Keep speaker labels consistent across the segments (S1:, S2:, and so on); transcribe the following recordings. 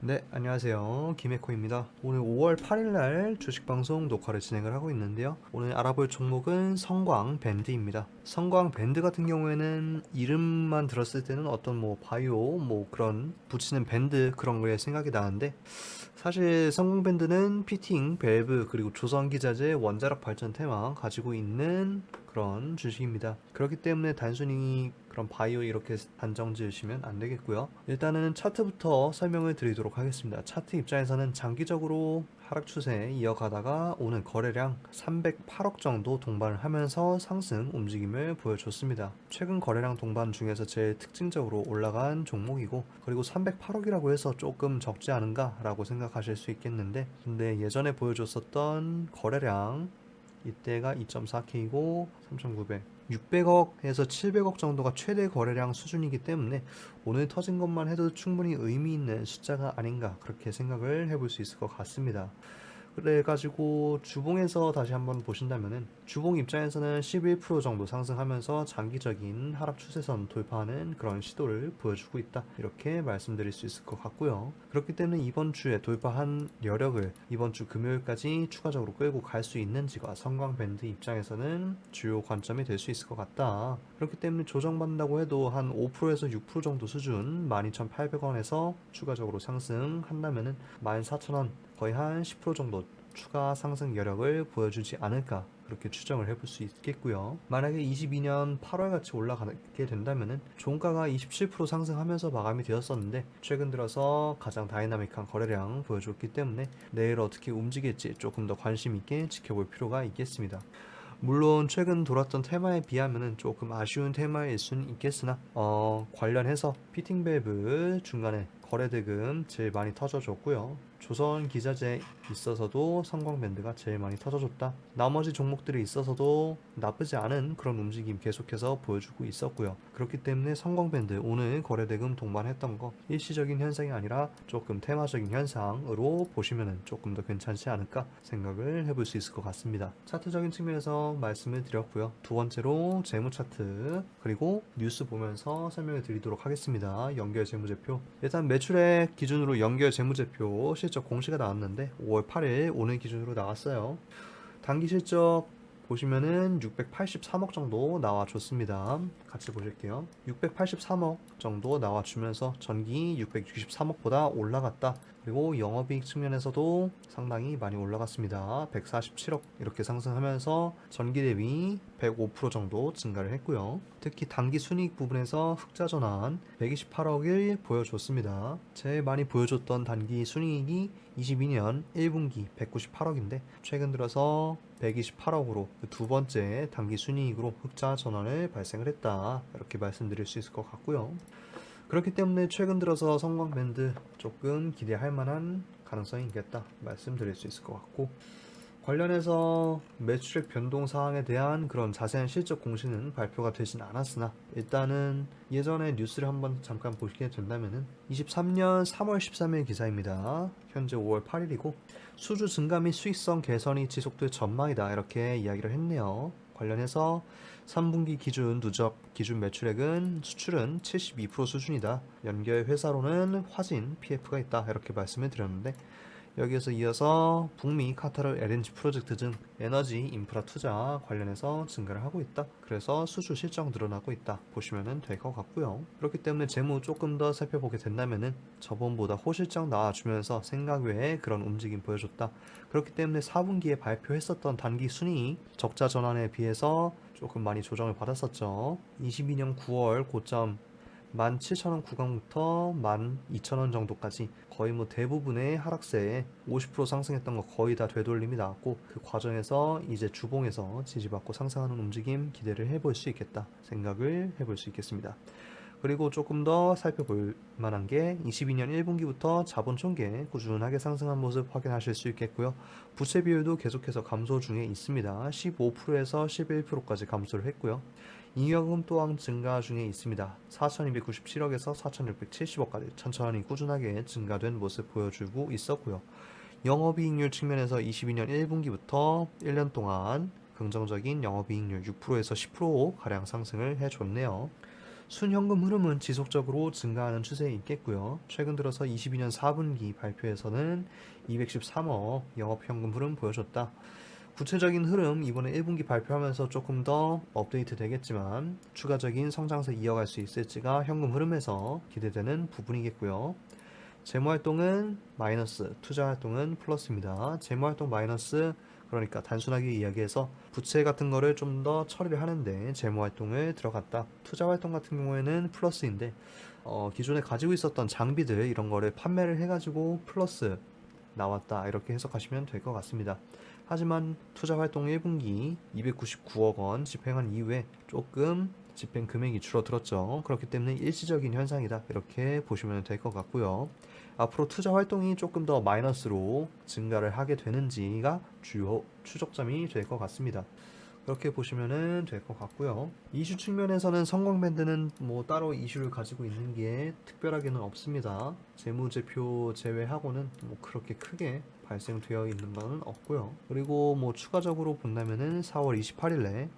S1: 네, 안녕하세요. 김해코입니다. 오늘 5월 8일날 주식방송 녹화를 진행을 하고 있는데요. 오늘 알아볼 종목은 성광밴드입니다. 성광밴드 같은 경우에는 이름만 들었을 때는 어떤 바이오 그런 붙이는 밴드 그런 거에 생각이 나는데, 사실 성광밴드는 피팅, 밸브 그리고 조선기자재 원자력 발전 테마 가지고 있는 그런 주식입니다. 그렇기 때문에 단순히 그런 바이오 이렇게 단정 지으시면 안 되겠고요. 일단은 차트부터 설명을 드리도록 하겠습니다. 차트 입장에서는 장기적으로 하락 추세 이어가다가 오늘 거래량 308억 정도 동반을 하면서 상승 움직임을 보여줬습니다. 최근 거래량 동반 중에서 제일 특징적으로 올라간 종목이고, 그리고 308억이라고 해서 조금 적지 않은가 라고 생각하실 수 있겠는데, 근데 예전에 보여줬었던 거래량 이때가 2.4K이고 3,900, 600억에서 700억 정도가 최대 거래량 수준이기 때문에 오늘 터진 것만 해도 충분히 의미 있는 숫자가 아닌가 그렇게 생각을 해볼 수 있을 것 같습니다. 그래가지고 주봉에서 다시 한번 보신다면은 주봉 입장에서는 11% 정도 상승하면서 장기적인 하락 추세선 돌파하는 그런 시도를 보여주고 있다, 이렇게 말씀드릴 수 있을 것 같고요. 그렇기 때문에 이번 주에 돌파한 여력을 이번 주 금요일까지 추가적으로 끌고 갈 수 있는지가 성광밴드 입장에서는 주요 관점이 될 수 있을 것 같다. 그렇기 때문에 조정받는다고 해도 한 5%에서 6% 정도 수준 12,800원에서 추가적으로 상승한다면은 14,000원, 거의 한 10% 정도 추가 상승 여력을 보여주지 않을까 그렇게 추정을 해볼 수 있겠고요. 만약에 22년 8월 같이 올라가게 된다면은 종가가 27% 상승하면서 마감이 되었었는데, 최근 들어서 가장 다이나믹한 거래량 보여줬기 때문에 내일 어떻게 움직일지 조금 더 관심 있게 지켜볼 필요가 있겠습니다. 물론 최근 돌았던 테마에 비하면 조금 아쉬운 테마일 수는 있겠으나 관련해서 피팅밸브 중간에 거래대금 제일 많이 터져줬고요. 조선 기자재 있어서도 성광밴드가 제일 많이 터져줬다. 나머지 종목들이 있어서도 나쁘지 않은 그런 움직임 계속해서 보여주고 있었고요. 그렇기 때문에 성광밴드 오늘 거래대금 동반했던 거 일시적인 현상이 아니라 조금 테마적인 현상으로 보시면 조금 더 괜찮지 않을까 생각을 해볼 수 있을 것 같습니다. 차트적인 측면에서 말씀을 드렸고요. 두 번째로 재무 차트 그리고 뉴스 보면서 설명을 드리도록 하겠습니다. 연결 재무제표, 일단 매출액 기준으로 연결 재무제표 실적 공시가 나왔는데 5월 8일 오늘 기준으로 나왔어요. 단기 실적 보시면은 683억 정도 나와줬습니다. 같이 보실게요. 683억 정도 나와주면서 전기 663억보다 올라갔다. 그리고 영업이익 측면에서도 상당히 많이 올라갔습니다. 147억 이렇게 상승하면서 전기 대비 105% 정도 증가를 했고요. 특히 단기 순이익 부분에서 흑자 전환 128억을 보여줬습니다. 제일 많이 보여줬던 단기 순이익이 22년 1분기 198억인데 최근 들어서 128억으로 두 번째 단기 순이익으로 흑자 전환을 발생을 했다, 이렇게 말씀드릴 수 있을 것 같고요. 그렇기 때문에 최근 들어서 성광밴드 조금 기대할 만한 가능성이 있겠다 말씀드릴 수 있을 것 같고, 관련해서 매출액 변동 사항에 대한 그런 자세한 실적 공시는 발표가 되진 않았으나, 일단은 예전에 뉴스를 한번 잠깐 보시게 된다면은 23년 3월 13일 기사입니다. 현재 5월 8일이고 수주 증가 및 수익성 개선이 지속될 전망이다, 이렇게 이야기를 했네요. 관련해서 3분기 기준 누적 기준 매출액은 수출은 72% 수준이다. 연결 회사로는 화진, PF가 있다, 이렇게 말씀을 드렸는데, 여기에서 이어서 북미 카타르 LNG 프로젝트 등 에너지 인프라 투자 관련해서 증가를 하고 있다. 그래서 수주 실적 늘어나고 있다 보시면 될 것 같고요. 그렇기 때문에 재무 조금 더 살펴보게 된다면은 저번보다 호실적 나와주면서 생각 외에 그런 움직임 보여줬다. 그렇기 때문에 4분기에 발표했었던 단기 순이익 적자 전환에 비해서 조금 많이 조정을 받았었죠. 22년 9월 고점 17,000원 구간부터 12,000원 정도까지 거의 대부분의 하락세에 50% 상승했던 거 거의 다 되돌림이 나왔고, 그 과정에서 이제 주봉에서 지지받고 상승하는 움직임 기대를 해볼 수 있겠다 생각을 해볼 수 있겠습니다. 그리고 조금 더 살펴볼 만한 게 22년 1분기부터 자본 총계 꾸준하게 상승한 모습 확인하실 수 있겠고요. 부채 비율도 계속해서 감소 중에 있습니다. 15%에서 11%까지 감소를 했고요. 잉여금 또한 증가 중에 있습니다. 4,297억에서 4,670억까지 천천히 꾸준하게 증가된 모습 보여주고 있었고요. 영업이익률 측면에서 22년 1분기부터 1년 동안 긍정적인 영업이익률 6%에서 10%가량 상승을 해줬네요. 순현금 흐름은 지속적으로 증가하는 추세에 있겠고요. 최근 들어서 22년 4분기 발표에서는 213억 영업현금 흐름 보여줬다. 구체적인 흐름 이번에 1분기 발표하면서 조금 더 업데이트 되겠지만 추가적인 성장세 이어갈 수 있을지가 현금 흐름에서 기대되는 부분이겠고요. 재무활동은 마이너스, 투자활동은 플러스입니다. 재무활동 마이너스, 그러니까 단순하게 이야기해서 부채 같은 거를 좀 더 처리를 하는데 재무활동을 들어갔다. 투자활동 같은 경우에는 플러스인데 기존에 가지고 있었던 장비들 이런 거를 판매를 해가지고 플러스 나왔다, 이렇게 해석하시면 될 것 같습니다. 하지만 투자활동 1분기 299억 원 집행한 이후에 조금 집행 금액이 줄어들었죠. 그렇기 때문에 일시적인 현상이다, 이렇게 보시면 될 것 같고요. 앞으로 투자 활동이 조금 더 마이너스로 증가를 하게 되는지가 주요 추적점이 될 것 같습니다. 그렇게 보시면 될 것 같고요. 이슈 측면에서는 성광밴드는 뭐 따로 이슈를 가지고 있는 게 특별하게는 없습니다. 재무제표 제외하고는 뭐 그렇게 크게 발생되어 있는 건 없고요. 그리고 뭐 추가적으로 본다면은 4월 28일에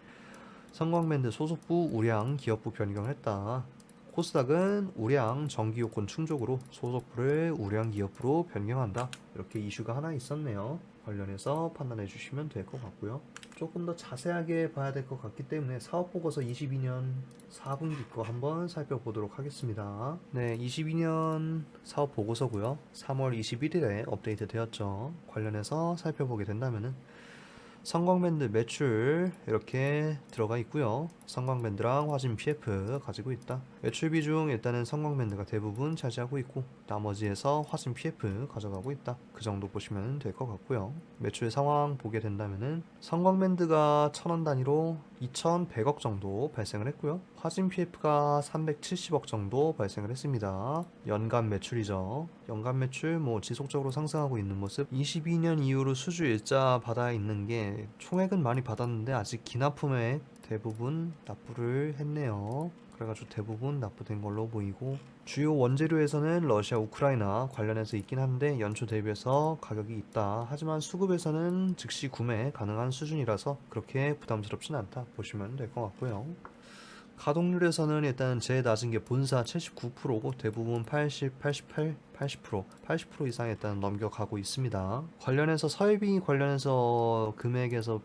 S1: 성광밴드 소속부 우량 기업부 변경을 했다. 코스닥은 우량 정기요건 충족으로 소속부를 우량 기업부로 변경한다. 이렇게 이슈가 하나 있었네요. 관련해서 판단해 주시면 될 것 같고요. 조금 더 자세하게 봐야 될 것 같기 때문에 사업보고서 22년 4분기 거 한번 살펴보도록 하겠습니다. 네, 22년 사업보고서고요. 3월 21일에 업데이트 되었죠. 관련해서 살펴보게 된다면은 성광밴드 매출 이렇게 들어가 있고요. 성광밴드랑 화진 PF 가지고 있다. 매출 비중 일단은 성광밴드가 대부분 차지하고 있고 나머지에서 화진 PF 가져가고 있다. 그 정도 보시면 될 것 같고요. 매출 상황 보게 된다면은 성광밴드가 1000원 단위로 2100억 정도 발생을 했고요. 화진 PF가 370억 정도 발생을 했습니다. 연간 매출이죠. 연간 매출 뭐 지속적으로 상승하고 있는 모습. 22년 이후로 수주 일자 받아 있는 게 총액은 많이 받았는데 아직 기납품액 대부분 납부를 했네요. 그래가지고 대부분 납부된 걸로 보이고 주요 원재료에서는 러시아, 우크라이나 관련해서 있긴 한데 연초 대비해서 가격이 있다. 하지만 수급에서는 즉시 구매 가능한 수준이라서 그렇게 부담스럽진 않다 보시면 될 것 같고요. 가동률에서는 일단 제일 낮은 게 본사 79%고 대부분 80, 88, 80% 이상 일단 넘겨가고 있습니다. 관련해서 설비 관련해서 금액에서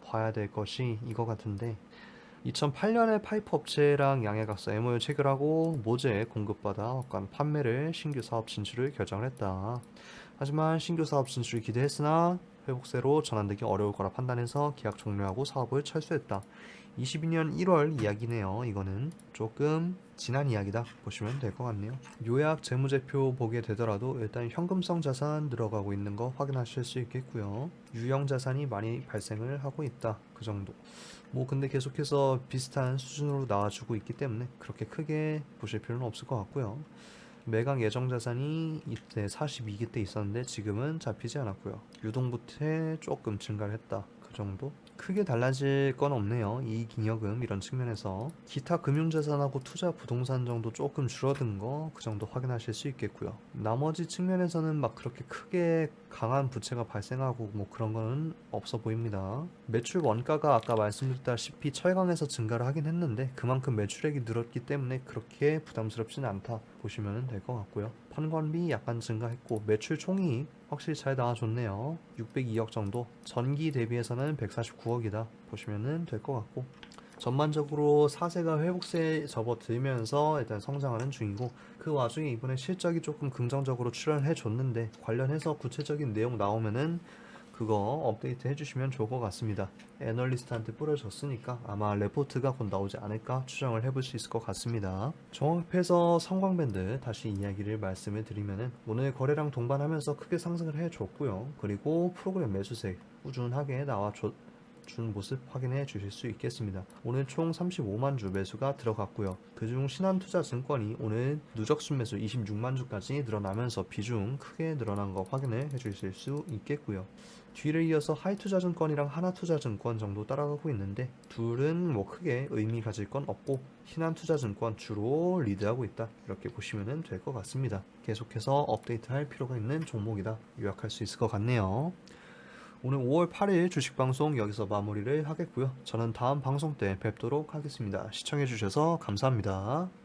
S1: 봐야 될 것이 이거 같은데 2008년에 파이프 업체랑 양해각서 MOU 체결하고 모재 공급받아 약간 판매를 신규 사업 진출을 결정을 했다. 하지만 신규 사업 진출을 기대했으나 회복세로 전환되기 어려울 거라 판단해서 계약 종료하고 사업을 철수했다. 22년 1월 이야기네요. 이거는 조금 지난 이야기다 보시면 될 것 같네요. 요약 재무제표 보게 되더라도 일단 현금성 자산 들어가고 있는 거 확인하실 수 있겠고요. 유형 자산이 많이 발생을 하고 있다. 그 정도. 뭐 근데 계속해서 비슷한 수준으로 나와주고 있기 때문에 그렇게 크게 보실 필요는 없을 것 같고요. 매각 예정 자산이 이때 42기 때 있었는데 지금은 잡히지 않았고요. 유동부채 조금 증가를 했다. 그 정도? 크게 달라질 건 없네요. 이익잉여금 이런 측면에서 기타 금융자산하고 투자 부동산 정도 조금 줄어든 거 그 정도 확인하실 수 있겠고요. 나머지 측면에서는 막 그렇게 크게 강한 부채가 발생하고 뭐 그런 거는 없어 보입니다. 매출 원가가 아까 말씀드렸다시피 철강에서 증가를 하긴 했는데 그만큼 매출액이 늘었기 때문에 그렇게 부담스럽진 않다 보시면 될 것 같고요. 판관비 약간 증가했고 매출 총이익 확실히 잘 나와줬네요. 602억 정도. 전기 대비해서는 149억이다 보시면 될 것 같고 전반적으로 사세가 회복세에 접어들면서 일단 성장하는 중이고 그 와중에 이번에 실적이 조금 긍정적으로 출현해 줬는데 관련해서 구체적인 내용 나오면은 그거 업데이트 해주시면 좋을 것 같습니다. 애널리스트한테 뿌려줬으니까 아마 레포트가 곧 나오지 않을까 추정을 해볼 수 있을 것 같습니다. 종합해서 성광밴드 다시 이야기를 말씀을 드리면은 오늘 거래량 동반하면서 크게 상승을 해줬고요. 그리고 프로그램 매수세 꾸준하게 나와준 모습 확인해 주실 수 있겠습니다. 오늘 총 35만 주 매수가 들어갔고요. 그중 신한투자증권이 오늘 누적 순매수 26만 주까지 늘어나면서 비중 크게 늘어난 거 확인을 해 주실 수 있겠고요. 뒤를 이어서 하이투자증권이랑 하나투자증권 정도 따라가고 있는데 둘은 뭐 크게 의미 가질 건 없고 신한투자증권 주로 리드하고 있다. 이렇게 보시면 될 것 같습니다. 계속해서 업데이트 할 필요가 있는 종목이다. 요약할 수 있을 것 같네요. 오늘 5월 8일 주식 방송 여기서 마무리를 하겠고요. 저는 다음 방송 때 뵙도록 하겠습니다. 시청해 주셔서 감사합니다.